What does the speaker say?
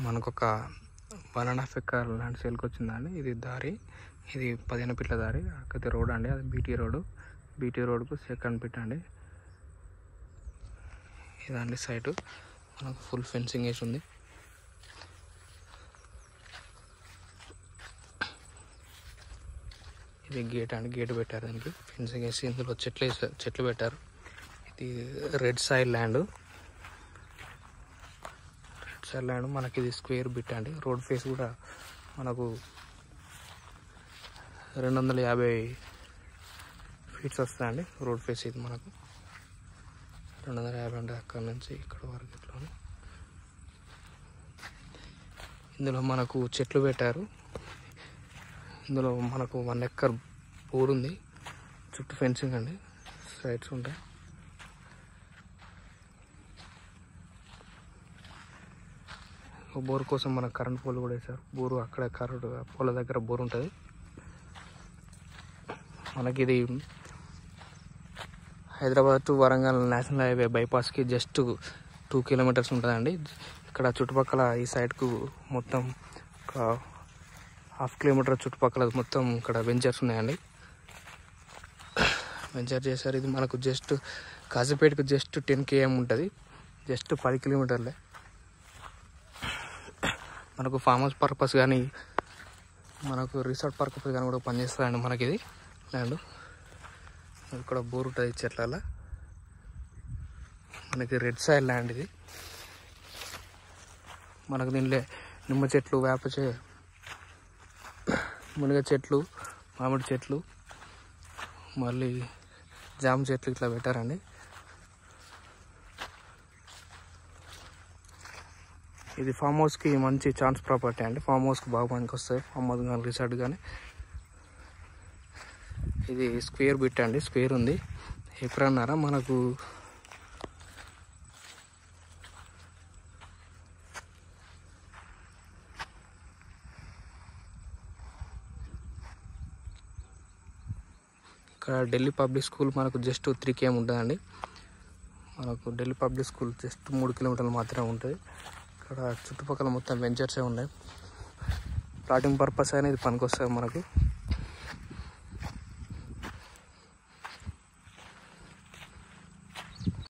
మనకు ఒక 1.5 acre land సేల్కి వచ్చిందండి. ఇది దారి, ఇది 15 ఫీట్ల దారి. అక్కడి రోడ్ అండి, అది బీటీ రోడ్కు సెకండ్ ఫీట్ అండి. ఇదండి సైటు, మనకు ఫుల్ ఫెన్సింగ్ వేసి ఉంది. ఇది గేట్ అండి, గేట్ పెట్టారు దానికి ఫెన్సింగ్ వేసి. ఇందులో చెట్లు పెట్టారు. ఇది రెడ్ సాయిల్ ల్యాండ్. మనకి ఇది స్క్వేర్ బిట్ అండి. రోడ్ ఫేస్ కూడా మనకు 250 ఫీట్స్ వస్తాయండి రోడ్ ఫేస్. ఇది మనకు 250 అంటే అక్కడ నుంచి ఇక్కడ వరకు ఇట్లా. ఇందులో మనకు చెట్లు పెట్టారు. ఇందులో మనకు 1 ఎకర్ బోర్ ఉంది. చుట్టూ ఫెన్సింగ్ అండి, సైడ్స్ ఉంటాయి. బోర్ కోసం మనకు కరెంట్ పోల్ కూడా వేశారు. బోరు అక్కడ కరెంట్ పోల దగ్గర బోర్ ఉంటుంది. మనకి ఇది Hyderabad to Warangal national highway బైపాస్కి జస్ట్ 2 కిలోమీటర్స్ ఉంటుందండి. ఇక్కడ చుట్టుపక్కల ఈ సైడ్కు మొత్తం ఒక 1/2 కిలోమీటర్ చుట్టుపక్కల మొత్తం ఇక్కడ వెంచర్స్ ఉన్నాయండి. వెంచర్ చేశారు. ఇది మనకు జస్ట్ కాజీపేటకు జస్ట్ 10 km ఉంటుంది. జస్ట్ 10 కిలోమీటర్లే. మనకు ఫామ్ హౌస్ పర్పస్ కానీ, మనకు రిసార్ట్ పర్పస్ కానీ కూడా పనిచేస్తుందండి మనకి ఇది ల్యాండ్. ఇక్కడ బోర్ ఉంటుంది చెట్ల. మనకి రెడ్ సాయిల్ ల్యాండ్ ఇది. మనకు దీనిలో నిమ్మ చెట్లు, మునగ చెట్లు, మామిడి చెట్లు, మళ్ళీ జామ చెట్లు ఇట్లా పెట్టారండి. ఇది ఫామ్ హౌస్కి మంచి ఛాన్స్ ప్రాపర్టీ అండి. ఫామ్ హౌస్కి బాగా పనికి వస్తాయి. ఫామ్ హౌస్ కానీ రిసార్ట్ కానీ. ఇది స్క్వేర్ బిట్ అండి, స్క్వేర్ ఉంది. ఎకరన్నర. మనకు ఇక్కడ ఢిల్లీ పబ్లిక్ స్కూల్ మనకు జస్ట్ 3 km ఉంటుందండి. మనకు ఢిల్లీ పబ్లిక్ స్కూల్ జస్ట్ 3 కిలోమీటర్లు మాత్రమే ఉంటుంది. ఇక్కడ చుట్టుపక్కల మొత్తం వెంచర్సే ఉన్నాయి. ప్లాటింగ్ పర్పస్ అనేది పనికి వస్తుంది మనకు.